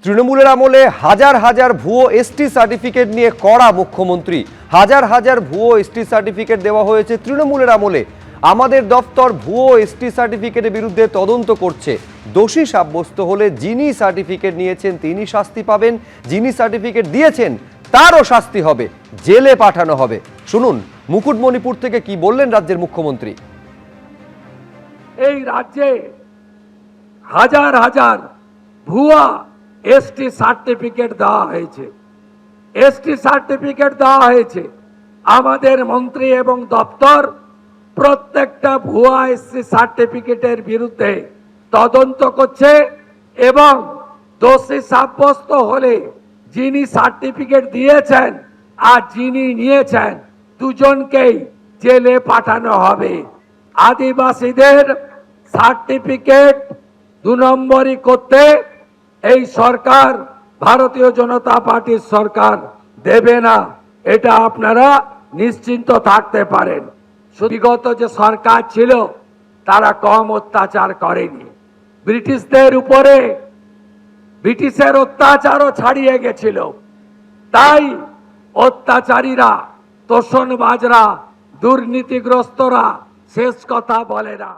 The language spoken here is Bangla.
তৃণমূলের আমলে হাজার হাজার ভুয়ো এসটি সার্টিফিকেট নিয়ে কড়া মুখ্যমন্ত্রী। হাজার হাজার ভুয়ো এসটি সার্টিফিকেট দেওয়া হয়েছে তৃণমূলের আমলে। আমাদের দফতর ভুয়ো এসটি সার্টিফিকেটের বিরুদ্ধে তদন্ত করছে। দোষী সাব্যস্ত হলে যিনি সার্টিফিকেট নিয়েছেন তিনি শাস্তি পাবেন, যিনি সার্টিফিকেট দিয়েছেন তারও শাস্তি হবে, জেলে পাঠানো হবে। শুনুন মুকুটমণিপুর থেকে কি বললেন রাজ্যের মুখ্যমন্ত্রী। এই রাজ্যে হাজার হাজার ভুয়া এসটি সার্টিফিকেট দেওয়া হয়েছে। এসটি সার্টিফিকেট দেওয়া হয়েছে। আমাদের মন্ত্রী এবং দপ্তর প্রত্যেকটা ভুয়া এসটি সার্টিফিকেটের বিরুদ্ধে তদন্ত করছে এবং দোষী সাব্যস্ত হলে যিনি সার্টিফিকেট দিয়েছেন আর যিনি নিয়েছেন দুজনকেই জেলে পাঠানো হবে। আদিবাসীদের সার্টিফিকেট 2 নম্বরই করতে এই সরকার, ভারতীয় জনতা পার্টির সরকার দেবে না, এটা আপনারা নিশ্চিন্ত থাকতে পারেন। বিগত যে সরকার ছিল তারা কম অত্যাচার করেনি। ব্রিটিশদের উপরে ব্রিটিশের অত্যাচারও ছাড়িয়ে গেছিল। তাই অত্যাচারীরা, তোষণবাজরা, দুর্নীতিগ্রস্তরা শেষ কথা বলে না।